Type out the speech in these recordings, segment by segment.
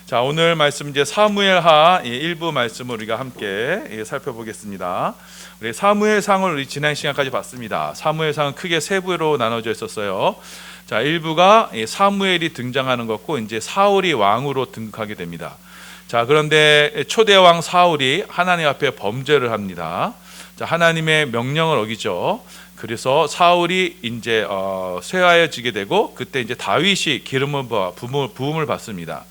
자, 오늘 말씀 이제 사무엘하 1부 말씀을 우리가 함께 살펴보겠습니다. 우리 사무엘상을 우리 지난 시간까지 봤습니다. 사무엘상은 크게 세 부로 나눠져 있었어요. 자, 1부가 사무엘이 등장하는 것고 이제 사울이 왕으로 등극하게 됩니다. 자, 그런데 초대왕 사울이 하나님 앞에 범죄를 합니다. 자, 하나님의 명령을 어기죠. 그래서 사울이 이제 쇠하여지게 되고 그때 이제 다윗이 부음을 받습니다.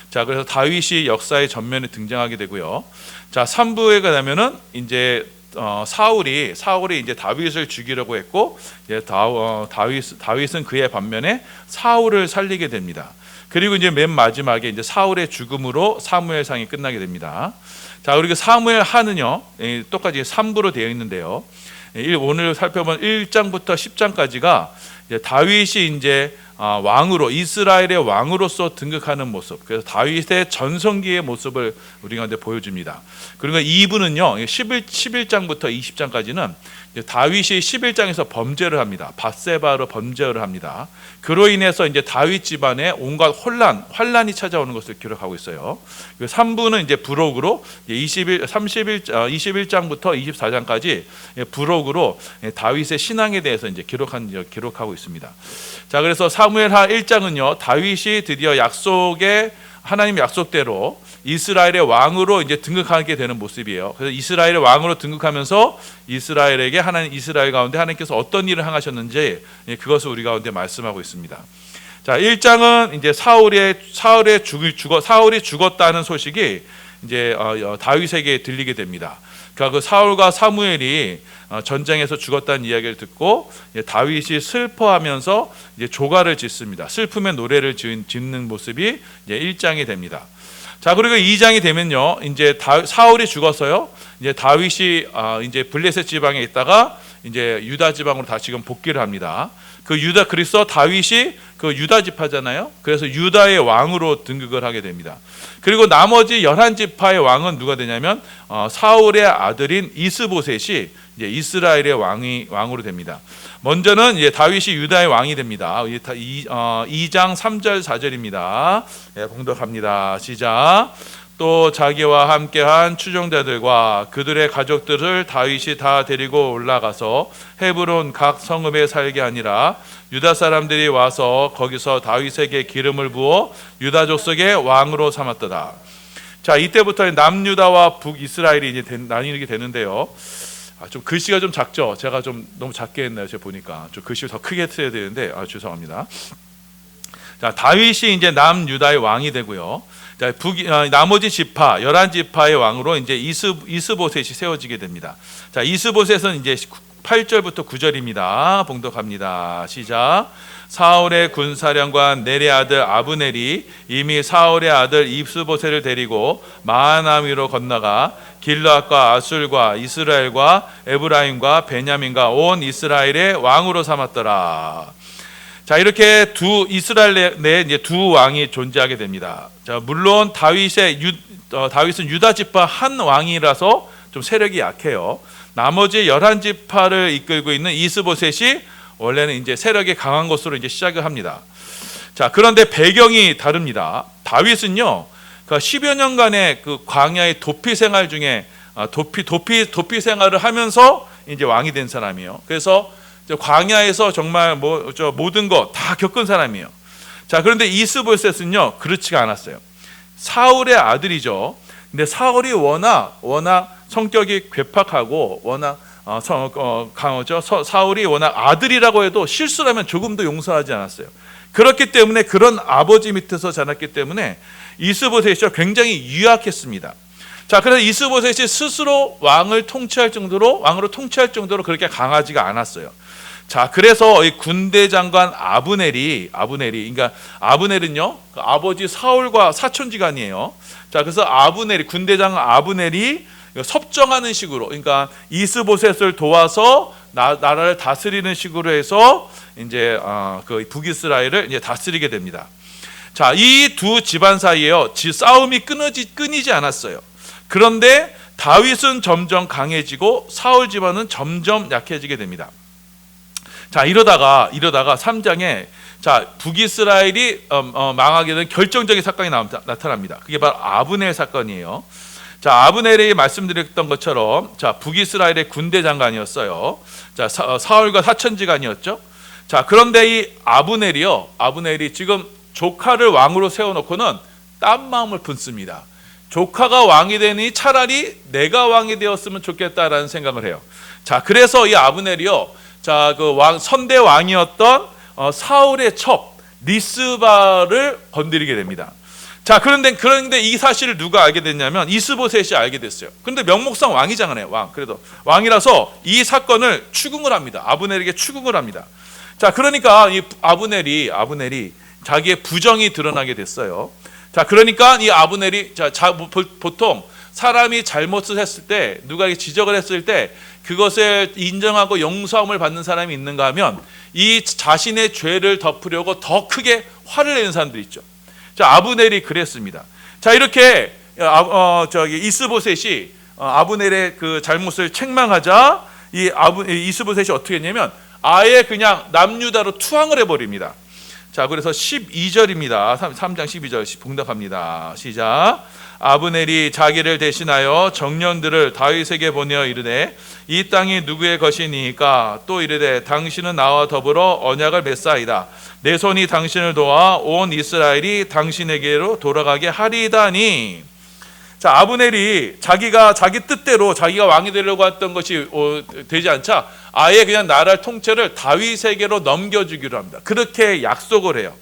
자, 그래서 다윗이 역사의 전면에 등장하게 되고요. 자, 3부에 가면은 이제 사울이 이제 다윗을 죽이려고 했고, 이제 다윗은 그의 반면에 사울을 살리게 됩니다. 그리고 이제 맨 마지막에 이제 사울의 죽음으로 사무엘상이 끝나게 됩니다. 자, 그리고 사무엘하는요, 똑같이 3부로 되어 있는데요. 오늘 살펴본 1장부터 10장까지가 다윗이 이제 왕으로, 이스라엘의 왕으로서 등극하는 모습, 그래서 다윗의 전성기의 모습을 우리 가운데 보여줍니다. 그리고 2부는요 11장부터 20장까지는 다윗이 11장에서 범죄를 합니다. 밧세바로 범죄를 합니다. 그로 인해서 이제 다윗 집안에 온갖 환란이 찾아오는 것을 기록하고 있어요. 3부는 이제 부록으로 21장부터 24장까지 부록으로 다윗의 신앙에 대해서 이제 기록하고 있습니다. 자, 그래서 사무엘하 1장은요 다윗이 드디어 하나님 약속대로 이스라엘의 왕으로 이제 등극하게 되는 모습이에요. 그래서 이스라엘의 왕으로 등극하면서 이스라엘 가운데 하나님께서 어떤 일을 행하셨는지 그것을 우리 가운데 말씀하고 있습니다. 자, 1장은 이제 사울이 죽었다는 소식이 이제 다윗에게 들리게 됩니다. 그러니까 그 사울과 사무엘이 전쟁에서 죽었다는 이야기를 듣고 다윗이 슬퍼하면서 이제 조가를 짓습니다. 슬픔의 노래를 짓는 모습이 이제 1장이 됩니다. 자, 그리고 2장이 되면요, 이제 사울이 죽어서요, 이제 다윗이 이제 블레셋 지방에 있다가 이제 유다 지방으로 다시금 복귀를 합니다. 그래서 다윗이 그 유다 지파잖아요. 그래서 유다의 왕으로 등극을 하게 됩니다. 그리고 나머지 11지파의 왕은 누가 되냐면 사울의 아들인 이스보셋이 이제 이스라엘의 왕으로 됩니다. 먼저는 이제 다윗이 유다의 왕이 됩니다. 2장 3절 4절입니다. 봉독합니다. 시작. 또 자기와 함께한 추종자들과 그들의 가족들을 다윗이 다 데리고 올라가서 헤브론 각 성읍에 살게 하니라. 유다 사람들이 와서 거기서 다윗에게 기름을 부어 유다 족속의 왕으로 삼았더라. 자, 이때부터 남유다와 북이스라엘이 이제 나뉘게 되는데요. 좀 글씨가 좀 작죠? 제가 좀 너무 작게 했나요? 제가 보니까 좀 글씨를 더 크게 써야 되는데 죄송합니다. 자, 다윗이 이제 남유다의 왕이 되고요. 자, 나머지 지파 11지파의 왕으로 이제 이스보셋이 세워지게 됩니다. 자, 이스보셋은 이제 8절부터 9절입니다. 봉독합니다. 시작. 사울의 군사령관 넬의 아들 아브넬이 이미 사울의 아들 이스보셋을 데리고 마하나임 위로 건너가 길르앗과 아술과 이스라엘과 에브라임과 베냐민과 온 이스라엘의 왕으로 삼았더라. 자, 이렇게 이스라엘 내에 이제 두 왕이 존재하게 됩니다. 자, 물론 다윗은 유다 지파 한 왕이라서 좀 세력이 약해요. 나머지 11지파를 이끌고 있는 이스보셋이 원래는 이제 세력이 강한 것으로 이제 시작을 합니다. 자, 그런데 배경이 다릅니다. 다윗은요, 그 10여 년간의 그 광야의 도피 생활 중에 도피 생활을 하면서 이제 왕이 된 사람이에요. 그래서 광야에서 정말 모든 거 다 겪은 사람이에요. 자, 그런데 이스보셋은요 그렇지가 않았어요. 사울의 아들이죠. 근데 사울이 워낙 성격이 괴팍하고 워낙 강하죠. 사울이 워낙 아들이라고 해도 실수라면 조금도 용서하지 않았어요. 그렇기 때문에 그런 아버지 밑에서 자랐기 때문에 이스보셋이 굉장히 유약했습니다. 자, 그래서 이스보셋이 스스로 왕으로 통치할 정도로 그렇게 강하지가 않았어요. 자, 그래서 이 군대 장관 그러니까 아브넬은요 아버지 사울과 사촌지간이에요. 자, 그래서 군대 장관 아브넬이 섭정하는 식으로, 그러니까 이스보셋을 도와서 나라를 다스리는 식으로 해서 이제 그 북이스라엘을 이제 다스리게 됩니다. 자, 이 두 집안 사이에요 싸움이 끊이지 않았어요. 그런데 다윗은 점점 강해지고 사울 집안은 점점 약해지게 됩니다. 자, 이러다가 3장에 자, 북이스라엘이 망하게 된 결정적인 사건이 나타납니다. 그게 바로 아브넬 사건이에요. 자, 아브넬이 말씀드렸던 것처럼 자, 북이스라엘의 군대 장관이었어요. 자, 사울과 사천지간이었죠. 자, 그런데 이 아브넬이 지금 조카를 왕으로 세워놓고는 딴 마음을 품습니다. 조카가 왕이 되니 차라리 내가 왕이 되었으면 좋겠다라는 생각을 해요. 자, 그래서 이 아브넬이요, 자, 그 선대 왕이었던 사울의 첩 리스바를 건드리게 됩니다. 자, 그런데 이 사실을 누가 알게 됐냐면 이스보셋이 알게 됐어요. 그런데 명목상 왕이잖아요, 왕. 그래도 왕이라서 이 사건을 추궁을 합니다. 아브넬에게 추궁을 합니다. 자, 그러니까 이 아브넬이 자기의 부정이 드러나게 됐어요. 자, 그러니까 이 아브넬이 보통 사람이 잘못을 했을 때, 누가 지적을 했을 때 그것을 인정하고 용서함을 받는 사람이 있는가 하면 이 자신의 죄를 덮으려고 더 크게 화를 내는 사람들이 있죠. 자, 아브넬이 그랬습니다. 자, 이렇게 이스보셋이 아브넬의 그 잘못을 책망하자 이스보셋이 어떻게 했냐면 아예 그냥 남유다로 투항을 해버립니다. 자, 그래서 12절입니다. 3장 12절 봉독합니다. 시작. 아브넬이 자기를 대신하여 정령들을 다윗에게 보내어 이르되 이 땅이 누구의 것이니까? 또 이르되 당신은 나와 더불어 언약을 맺사이다. 내 손이 당신을 도와 온 이스라엘이 당신에게로 돌아가게 하리다니. 자, 아브넬이 자기 뜻대로 자기가 왕이 되려고 했던 것이 되지 않자 아예 그냥 나라의 통째를 다윗에게로 넘겨주기로 합니다. 그렇게 약속을 해요.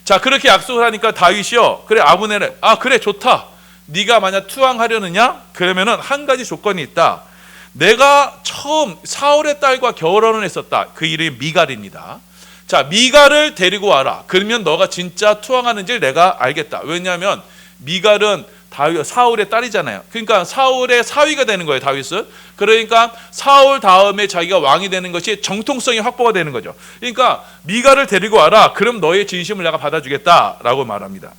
자, 그렇게 약속을 하니까 다윗이요, 그래 아브넬은 그래 좋다. 네가 만약 투항하려느냐? 그러면은 한 가지 조건이 있다. 내가 처음 사울의 딸과 결혼을 했었다. 그 이름이 미갈입니다. 자, 미갈을 데리고 와라. 그러면 너가 진짜 투항하는지를 내가 알겠다. 왜냐하면 미갈은 사울의 딸이잖아요. 그러니까 사울의 사위가 되는 거예요, 다윗은. 그러니까 사울 다음에 자기가 왕이 되는 것이 정통성이 확보가 되는 거죠. 그러니까 미갈을 데리고 와라. 그럼 너의 진심을 내가 받아주겠다라고 말합니다.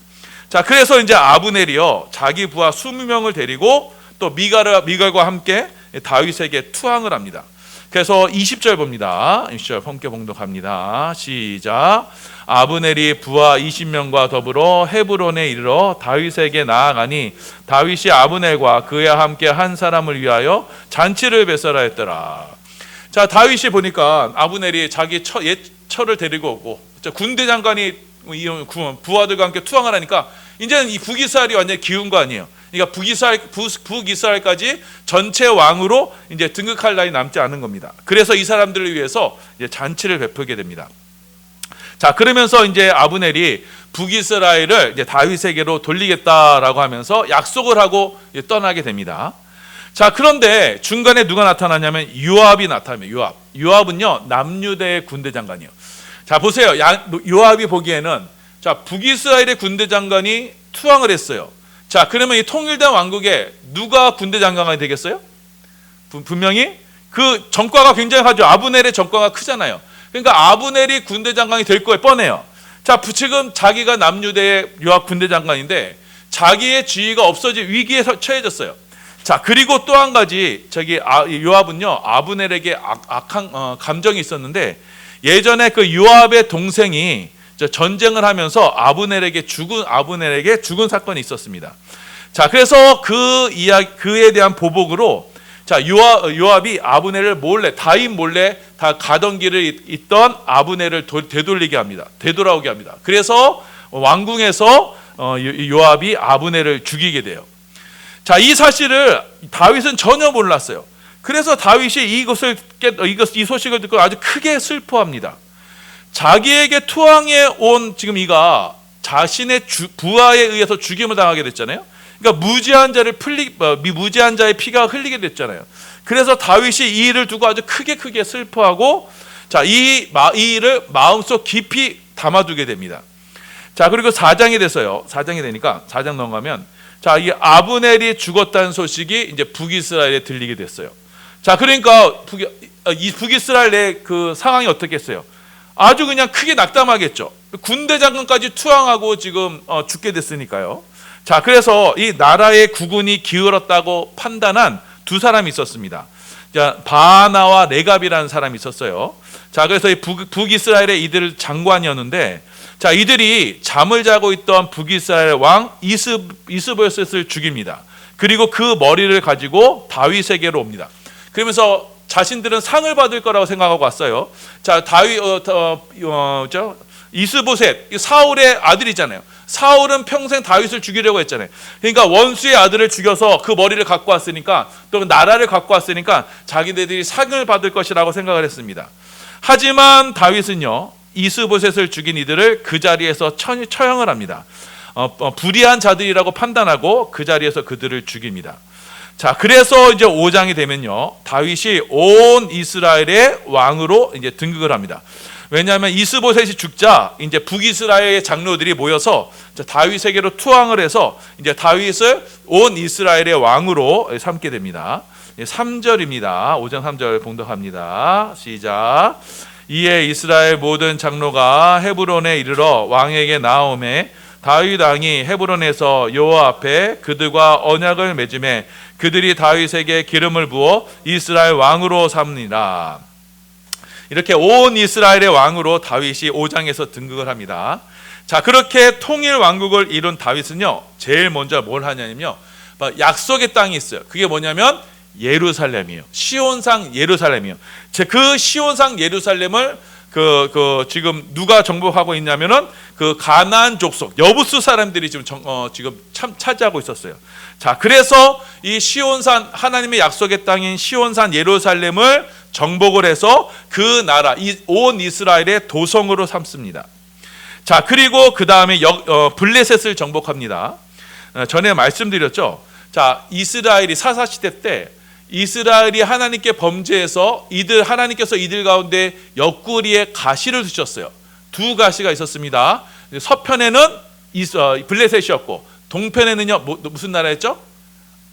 자, 그래서 이제 아브넬이요, 자기 부하 20명을 데리고 또 미갈과 함께 다윗에게 투항을 합니다. 그래서 20절 봅니다. 20절 함께 봉독합니다. 시작. 아브넬이 부하 20명과 더불어 헤브론에 이르러 다윗에게 나아가니 다윗이 아브넬과 그와 함께 한 사람을 위하여 잔치를 베서라 했더라. 자, 다윗이 보니까 아브넬이 자기 옛 처를 데리고 오고 군대 장관이 부하들과 함께 투항을 하니까 이제는 이 북이스라엘이 완전히 기운 거 아니에요. 그러니까 북이스라엘까지 전체 왕으로 이제 등극할 날이 남지 않은 겁니다. 그래서 이 사람들을 위해서 이제 잔치를 베풀게 됩니다. 자, 그러면서 이제 아브넬이 북이스라엘을 이제 다윗에게로 돌리겠다라고 하면서 약속을 하고 떠나게 됩니다. 자, 그런데 중간에 누가 나타나냐면 요압이 나타납니다. 요압은요, 남유대의 군대 장관이에요. 자, 보세요. 요압이 보기에는 자, 북이스라엘의 군대 장관이 투항을 했어요. 자, 그러면 이 통일된 왕국에 누가 군대 장관이 되겠어요? 분명히 그 전과가 굉장히 하죠. 아브넬의 전과가 크잖아요. 그러니까 아브넬이 군대 장관이 될 거에 뻔해요. 자, 지금 자기가 남유대의 요압 군대 장관인데 자기의 지위가 없어질 위기에 처해졌어요. 자, 그리고 또 한 가지 요압은요, 아브넬에게 악한 감정이 있었는데 예전에 그 요압의 동생이 전쟁을 하면서 아브넬에게 죽은 사건이 있었습니다. 자, 그래서 그에 대한 보복으로 자, 요압이 아브넬을 다윗 몰래 다 가던 길을 있던 아브넬을 되돌아오게 합니다. 그래서 왕궁에서 요압이 아브넬을 죽이게 돼요. 자, 이 사실을 다윗은 전혀 몰랐어요. 그래서 다윗이 이 소식을 듣고 아주 크게 슬퍼합니다. 자기에게 투항해 온 지금 이가 자신의 부하에 의해서 죽임을 당하게 됐잖아요. 그러니까 무지한 자의 피가 흘리게 됐잖아요. 그래서 다윗이 이 일을 두고 아주 크게 슬퍼하고 자, 이 일을 마음속 깊이 담아두게 됩니다. 자, 그리고 4장이 됐어요. 4장이 되니까 4장 넘어가면 자, 이 아브넬이 죽었다는 소식이 이제 북이스라엘에 들리게 됐어요. 자, 그러니까 북이스라엘의 그 상황이 어떻겠어요? 아주 그냥 크게 낙담하겠죠. 군대 장관까지 투항하고 지금 죽게 됐으니까요. 자, 그래서 이 나라의 국운이 기울었다고 판단한 두 사람이 있었습니다. 자, 바나와 레갑이라는 사람이 있었어요. 자, 그래서 이 북이스라엘의 이들 장관이었는데, 자, 이들이 잠을 자고 있던 북이스라엘 왕 이스보셋을 죽입니다. 그리고 그 머리를 가지고 다윗에게로 옵니다. 그러면서 자신들은 상을 받을 거라고 생각하고 왔어요. 자, 이스보셋, 사울의 아들이잖아요. 사울은 평생 다윗을 죽이려고 했잖아요. 그러니까 원수의 아들을 죽여서 그 머리를 갖고 왔으니까, 또 나라를 갖고 왔으니까 자기네들이 상을 받을 것이라고 생각을 했습니다. 하지만 다윗은요, 이스보셋을 죽인 이들을 그 자리에서 처형을 합니다. 불의한 자들이라고 판단하고 그 자리에서 그들을 죽입니다. 자, 그래서 이제 5장이 되면요, 다윗이 온 이스라엘의 왕으로 이제 등극을 합니다. 왜냐하면 이스보셋이 죽자 이제 북이스라엘의 장로들이 모여서 다윗에게로 투항을 해서 이제 다윗을 온 이스라엘의 왕으로 삼게 됩니다. 3절입니다. 5장 3절 봉독합니다. 시작. 이에 이스라엘 모든 장로가 헤브론에 이르러 왕에게 나오매 다윗 왕이 헤브론에서 여호와 앞에 그들과 언약을 맺음에 그들이 다윗에게 기름을 부어 이스라엘 왕으로 삼니라. 이렇게 온 이스라엘의 왕으로 다윗이 5장에서 등극을 합니다. 자, 그렇게 통일 왕국을 이룬 다윗은요, 제일 먼저 뭘 하냐면요, 약속의 땅이 있어요. 그게 뭐냐면 예루살렘이에요. 시온산 예루살렘이에요. 그 시온산 예루살렘을 지금 누가 정복하고 있냐면은 그 가나안 족속 여부스 사람들이 지금 차지하고 있었어요. 자, 그래서 이 시온산, 하나님의 약속의 땅인 시온산 예루살렘을 정복을 해서 그 나라, 온 이스라엘의 도성으로 삼습니다. 자, 그리고 그 다음에 블레셋을 정복합니다. 전에 말씀드렸죠. 자, 이스라엘이 사사시대 때 이스라엘이 하나님께 범죄해서 하나님께서 이들 가운데 옆구리에 가시를 두셨어요. 두 가시가 있었습니다. 서편에는 블레셋이었고 동편에는요, 무슨 나라였죠?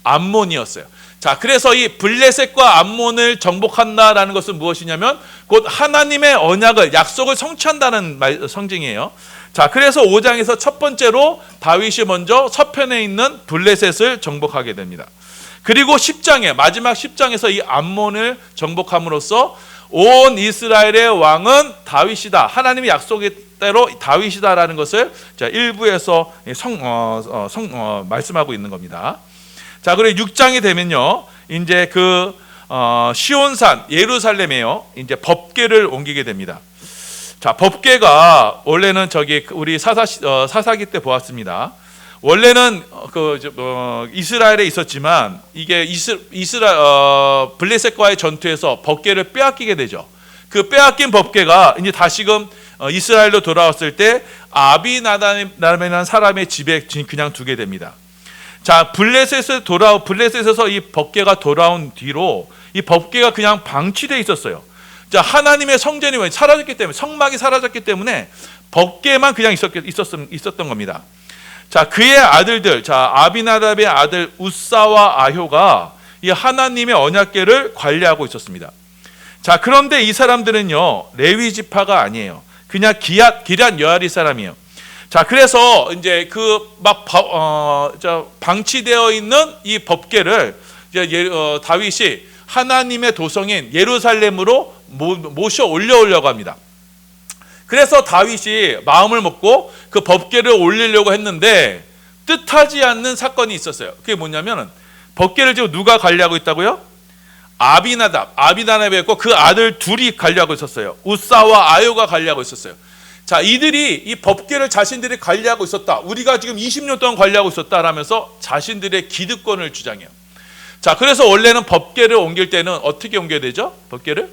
암몬이었어요. 자, 그래서 이 블레셋과 암몬을 정복한다라는 것은 무엇이냐면 곧 하나님의 언약을, 약속을 성취한다는 상징이에요. 자, 그래서 5장에서 첫 번째로 다윗이 먼저 서편에 있는 블레셋을 정복하게 됩니다. 그리고 10장에, 마지막 10장에서 이 암몬을 정복함으로써 온 이스라엘의 왕은 다윗이다, 하나님의 약속대로 다윗이다라는 것을 1부에서 말씀하고 있는 겁니다. 자, 그리고 6장이 되면요, 이제 시온산 예루살렘에요, 이제 법궤를 옮기게 됩니다. 자, 법궤가 원래는 우리 사사기 때 보았습니다. 원래는 이스라엘에 있었지만 이게 블레셋과의 전투에서 법궤를 빼앗기게 되죠. 그 빼앗긴 법궤가 이제 다시금 이스라엘로 돌아왔을 때 아비나답이라는 사람의 집에 그냥 두게 됩니다. 자, 블레셋에서 이 법궤가 돌아온 뒤로 이 법궤가 그냥 방치되어 있었어요. 자, 하나님의 성전이 사라졌기 때문에, 성막이 사라졌기 때문에 법궤만 그냥 있었던 겁니다. 자, 그의 아들들, 자, 아비나답의 아들 우사와 아효가 이 하나님의 언약궤를 관리하고 있었습니다. 자, 그런데 이 사람들은요, 레위 지파가 아니에요. 그냥 기럇 여아리 사람이에요. 자, 그래서 이제 방치되어 있는 이 법궤를 다윗이 하나님의 도성인 예루살렘으로 모셔 올려오려고 합니다. 그래서 다윗이 마음을 먹고 그 법궤를 올리려고 했는데 뜻하지 않는 사건이 있었어요. 그게 뭐냐면 법궤를 지금 누가 관리하고 있다고요? 아비나답이었고 그 아들 둘이 관리하고 있었어요. 우사와 아요가 관리하고 있었어요. 자, 이들이 이 법궤를 자신들이 관리하고 있었다, 우리가 지금 20년 동안 관리하고 있었다라면서 자신들의 기득권을 주장해요. 자, 그래서 원래는 법궤를 옮길 때는 어떻게 옮겨야 되죠? 법궤를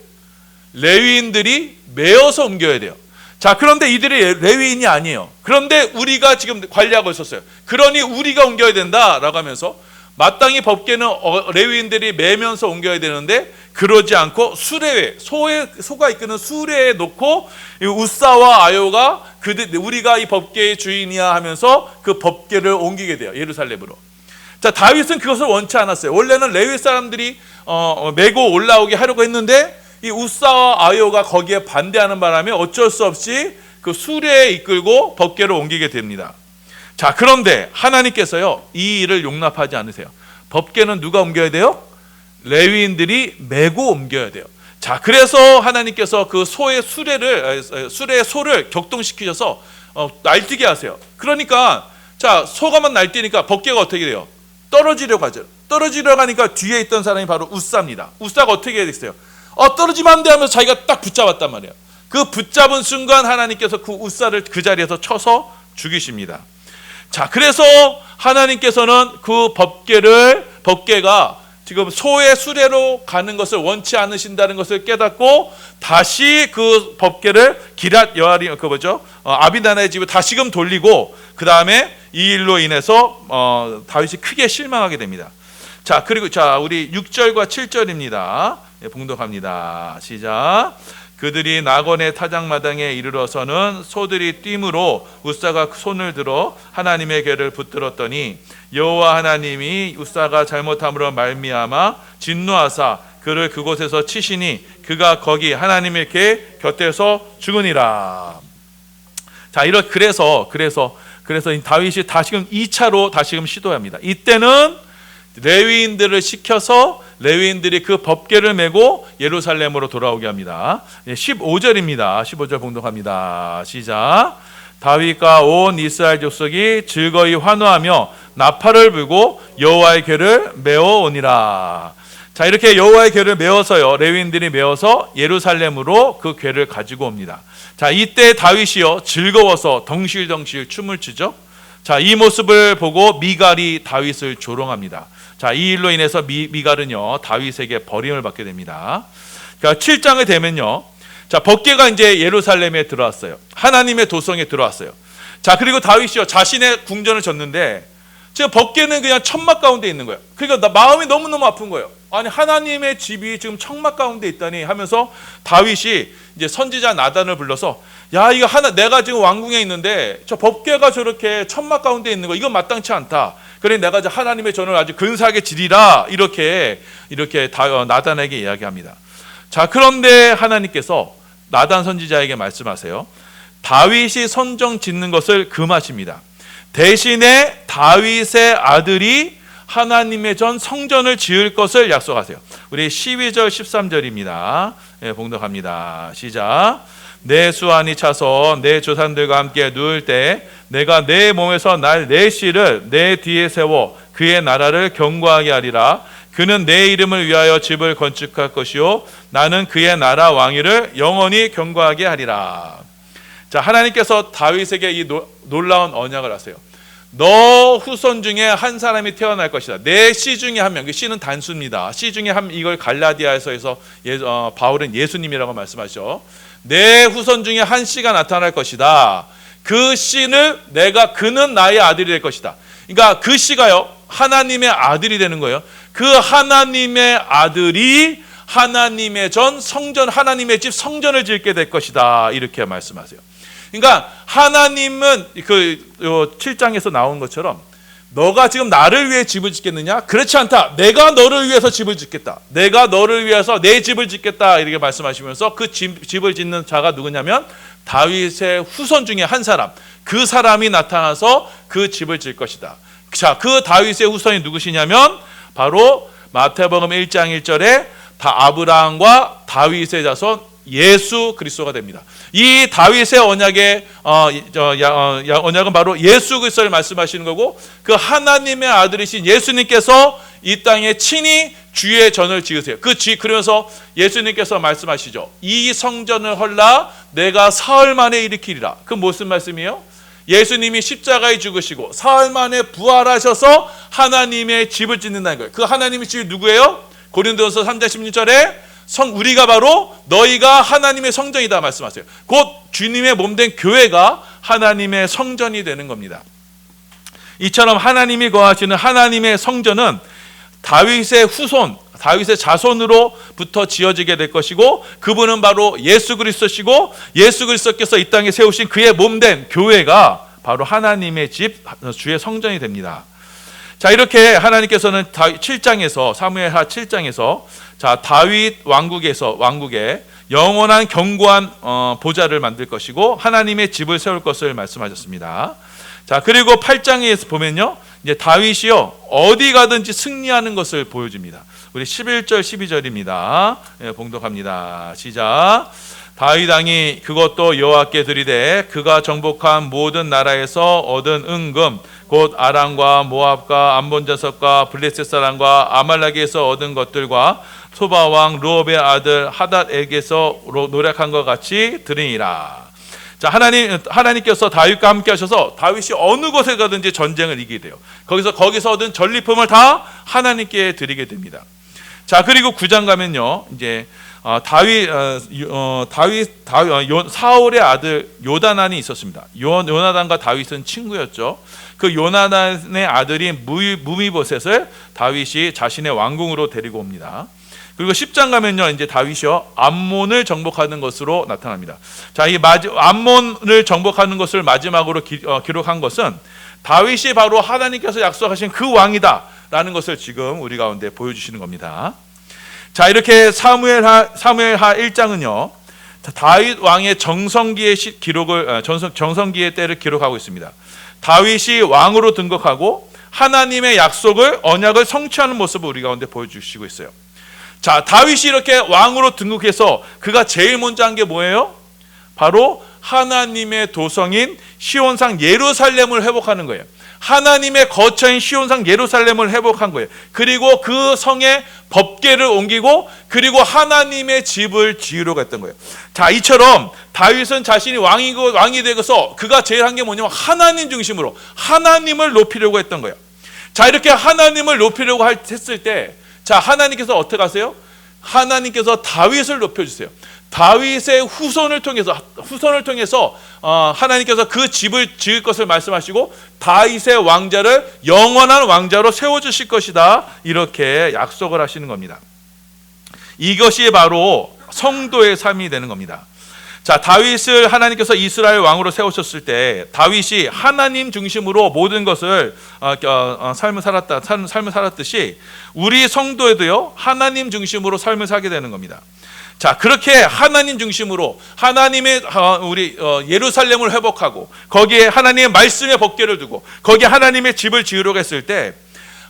레위인들이 메어서 옮겨야 돼요. 자, 그런데 이들이 레위인이 아니에요. 그런데 우리가 지금 관리하고 있었어요. 그러니 우리가 옮겨야 된다라고 하면서 마땅히 법궤는 레위인들이 매면서 옮겨야 되는데 그러지 않고 소가 이끄는 수레에 놓고 우사와 아요가 우리가 이 법궤의 주인이야 하면서 그 법궤를 옮기게 돼요, 예루살렘으로. 자, 다윗은 그것을 원치 않았어요. 원래는 레위 사람들이 메고 올라오게 하려고 했는데 이 우사와 아요가 거기에 반대하는 바람에 어쩔 수 없이 그 수레에 이끌고 법궤를 옮기게 됩니다. 자, 그런데 하나님께서요, 이 일을 용납하지 않으세요. 법궤는 누가 옮겨야 돼요? 레위인들이 메고 옮겨야 돼요. 자, 그래서 하나님께서 그 소의 수레의 소를 격동시키셔서 날뛰게 하세요. 그러니까 자, 소가만 날뛰니까 법궤가 어떻게 돼요? 떨어지려고 하죠. 떨어지려고 하니까 뒤에 있던 사람이 바로 우사입니다. 우사가 어떻게 됐어요? 떨어지면 안 돼 하면서 자기가 딱 붙잡았단 말이에요. 그 붙잡은 순간 하나님께서 그 우사를 그 자리에서 쳐서 죽이십니다. 자, 그래서 하나님께서는 그 법궤가 지금 소의 수레로 가는 것을 원치 않으신다는 것을 깨닫고 다시 그 법궤를 기랏 여아림 아비나다의 집에 다시금 돌리고 그 다음에 이 일로 인해서 다윗이 크게 실망하게 됩니다. 자, 그리고 우리 6절과 7절입니다. 봉독합니다. 시작. 그들이 나곤의 타작마당에 이르러서는 소들이 뛰므로 우사가 손을 들어 하나님의 궤를 붙들었더니 여호와 하나님이 우사가 잘못함으로 말미암아 진노하사 그를 그곳에서 치시니 그가 거기 하나님의 궤 곁에서 죽으니라. 자, 그래서 다윗이 다시금 2차로 다시금 시도합니다. 이때는 레위인들을 시켜서 레위인들이 그 법궤를 메고 예루살렘으로 돌아오게 합니다. 15절입니다. 15절 봉독합니다. 시작. 다윗과 온 이스라엘 족속이 즐거이 환호하며 나팔을 불고 여호와의 궤를 메어 오니라. 자, 이렇게 여호와의 궤를 메어서요, 레위인들이 메어서 예루살렘으로 그 궤를 가지고 옵니다. 자, 이때 다윗이요 즐거워서 덩실덩실 춤을 추죠. 자, 이 모습을 보고 미갈이 다윗을 조롱합니다. 자, 이 일로 인해서 미갈은요 다윗에게 버림을 받게 됩니다. 그러니까 7장에 되면요, 자, 법궤가 이제 예루살렘에 들어왔어요. 하나님의 도성에 들어왔어요. 자, 그리고 다윗이요 자신의 궁전을 졌는데 지금 법궤는 그냥 천막 가운데 있는 거예요. 그러니까 마음이 너무너무 아픈 거예요. 아니, 하나님의 집이 지금 천막 가운데 있다니 하면서 다윗이 이제 선지자 나단을 불러서 야, 이거 내가 지금 왕궁에 있는데 저 법궤가 저렇게 천막 가운데 있는 거 이건 마땅치 않다. 그래 내가 하나님의 전을 아주 근사하게 지리라 이렇게 나단에게 이야기합니다. 자, 그런데 하나님께서 나단 선지자에게 말씀하세요. 다윗이 성전 짓는 것을 금하십니다. 대신에 다윗의 아들이 하나님의 전 성전을 지을 것을 약속하세요. 우리 12절 13절입니다. 봉독합니다. 시작. 내 수완이 차서 내 조상들과 함께 누울 때 내가 내 몸에서 날 내 씨를 내 뒤에 세워 그의 나라를 견고하게 하리라. 그는 내 이름을 위하여 집을 건축할 것이요 나는 그의 나라 왕위를 영원히 견고하게 하리라. 자, 하나님께서 다윗에게 이 놀라운 언약을 하세요. 너 후손 중에 한 사람이 태어날 것이다. 내 씨 중에 한 명. 그 씨는 단수입니다. 씨 중에 이걸 갈라디아에서 바울은 예수님이라고 말씀하죠. 내 후손 중에 한 씨가 나타날 것이다. 그 씨는 그는 나의 아들이 될 것이다. 그러니까 그 씨가요 하나님의 아들이 되는 거예요. 그 하나님의 아들이 하나님의 전 성전, 하나님의 집 성전을 짓게 될 것이다. 이렇게 말씀하세요. 그러니까 하나님은 7장에서 나온 것처럼 너가 지금 나를 위해 집을 짓겠느냐? 그렇지 않다. 내가 너를 위해서 집을 짓겠다. 내가 너를 위해서 내 집을 짓겠다. 이렇게 말씀하시면서 그 집을 짓는 자가 누구냐면 다윗의 후손 중에 한 사람. 그 사람이 나타나서 그 집을 질 것이다. 자, 그 다윗의 후손이 누구시냐면 바로 마태복음 1장 1절에 아브라함과 다윗의 자손 예수 그리스도가 됩니다. 이 다윗의 언약은 바로 예수 그리스도를 말씀하시는 거고, 그 하나님의 아들이신 예수님께서 이 땅에 친히 주의 전을 지으세요. 그러면서 예수님께서 말씀하시죠. 이 성전을 헐라 내가 사흘 만에 일으키리라. 그 무슨 말씀이에요? 예수님이 십자가에 죽으시고 사흘 만에 부활하셔서 하나님의 집을 짓는다는 거예요. 그 하나님의 집이 누구예요? 고린도전서 3장 16절에 우리가 바로 너희가 하나님의 성전이다 말씀하세요. 곧 주님의 몸된 교회가 하나님의 성전이 되는 겁니다. 이처럼 하나님이 거하시는 하나님의 성전은 다윗의 후손, 다윗의 자손으로부터 지어지게 될 것이고, 그분은 바로 예수 그리스도시고, 예수 그리스도께서 이 땅에 세우신 그의 몸된 교회가 바로 하나님의 집, 주의 성전이 됩니다. 자, 이렇게 하나님께서는 7장에서 사무엘하 7장에서 자, 다윗 왕국에 영원한 견고한 보좌를 만들 것이고 하나님의 집을 세울 것을 말씀하셨습니다. 자, 그리고 8장에서 보면요, 이제 다윗이요 어디 가든지 승리하는 것을 보여줍니다. 우리 11절 12절입니다. 봉독합니다. 시작. 다윗 왕이 그것도 여호와께 드리되 그가 정복한 모든 나라에서 얻은 은금 곧 아람과 모압과 암몬 자석과 블레셋 사람과 아말렉에서 얻은 것들과 소바 왕 르홉의 아들 하닷에게서 노력한 것 같이 드리니라. 자, 하나님께서 다윗과 함께 하셔서 다윗이 어느 곳에 가든지 전쟁을 이기게 돼요. 거기서 얻은 전리품을 다 하나님께 드리게 됩니다. 자, 그리고 9장 가면요, 이제 사울의 아들 요나단이 있었습니다. 요나단과 다윗은 친구였죠. 그 요나단의 아들이 무미보셋을 다윗이 자신의 왕궁으로 데리고 옵니다. 그리고 10장 가면요, 이제 다윗이요 암몬을 정복하는 것으로 나타납니다. 자, 이 암몬을 정복하는 것을 마지막으로 기록한 것은 다윗이 바로 하나님께서 약속하신 그 왕이다라는 것을 지금 우리 가운데 보여주시는 겁니다. 자, 이렇게 사무엘하 1장은요 다윗 왕의 정성기의 기록을 정성기의 때를 기록하고 있습니다. 다윗이 왕으로 등극하고 하나님의 약속을 언약을 성취하는 모습을 우리 가운데 보여주시고 있어요. 자, 다윗이 이렇게 왕으로 등극해서 그가 제일 먼저 한 게 뭐예요? 바로 하나님의 도성인 시온상 예루살렘을 회복하는 거예요. 하나님의 거처인 시온상 예루살렘을 회복한 거예요. 그리고 그 성에 법궤를 옮기고 그리고 하나님의 집을 지으려고 했던 거예요. 자, 이처럼 다윗은 자신이 왕이 되고서 그가 제일 한 게 뭐냐면 하나님 중심으로 하나님을 높이려고 했던 거예요. 자, 이렇게 하나님을 높이려고 했을 때, 자, 하나님께서 어떻게 하세요? 하나님께서 다윗을 높여주세요. 다윗의 후손을 통해서 하나님께서 그 집을 지을 것을 말씀하시고 다윗의 왕자를 영원한 왕자로 세워주실 것이다, 이렇게 약속을 하시는 겁니다. 이것이 바로 성도의 삶이 되는 겁니다. 자, 다윗을 하나님께서 이스라엘 왕으로 세우셨을 때 다윗이 하나님 중심으로 모든 것을 삶을 살았듯이 우리 성도에도요 하나님 중심으로 삶을 살게 되는 겁니다. 자, 그렇게 하나님 중심으로 하나님의 우리 예루살렘을 회복하고 거기에 하나님의 말씀의 법궤를 두고 거기에 하나님의 집을 지으려고 했을 때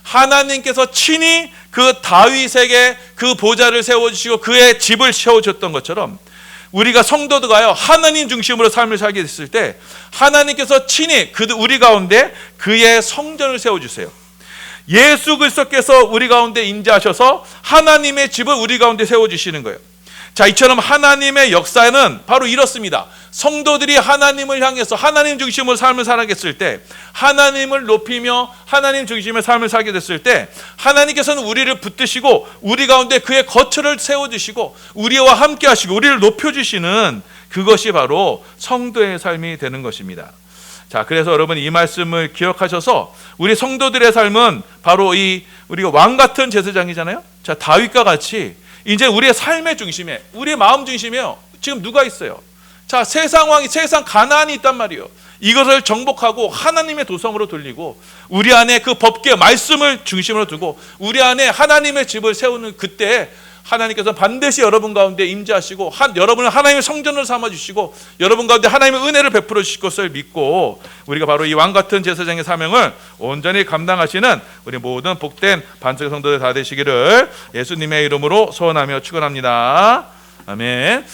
하나님께서 친히 그 다윗에게 그 보좌를 세워주시고 그의 집을 세워줬던 것처럼 우리가 성도들가요 하나님 중심으로 삶을 살게 됐을 때 하나님께서 친히 우리 가운데 그의 성전을 세워주세요. 예수 그리스도께서 우리 가운데 임재하셔서 하나님의 집을 우리 가운데 세워주시는 거예요. 자, 이처럼 하나님의 역사는 바로 이렇습니다. 성도들이 하나님을 향해서 하나님 중심으로 삶을 살아겠을 때, 하나님을 높이며 하나님 중심의 삶을 살게 됐을 때 하나님께서는 우리를 붙드시고 우리 가운데 그의 거처를 세워주시고 우리와 함께 하시고 우리를 높여주시는 그것이 바로 성도의 삶이 되는 것입니다. 자, 그래서 여러분 이 말씀을 기억하셔서 우리 성도들의 삶은 바로 우리가 왕 같은 제사장이잖아요. 자, 다윗과 같이 이제 우리의 삶의 중심에, 우리의 마음 중심에요 지금 누가 있어요? 자, 세상 가나안이 있단 말이에요. 이것을 정복하고 하나님의 도성으로 돌리고 우리 안에 그 법궤 말씀을 중심으로 두고 우리 안에 하나님의 집을 세우는 그때 하나님께서 반드시 여러분 가운데 임재하시고 여러분을 하나님의 성전으로 삼아주시고 여러분 가운데 하나님의 은혜를 베풀어 주실 것을 믿고 우리가 바로 이 왕같은 제사장의 사명을 온전히 감당하시는 우리 모든 복된 반석 성도들 다 되시기를 예수님의 이름으로 소원하며 축원합니다. 아멘.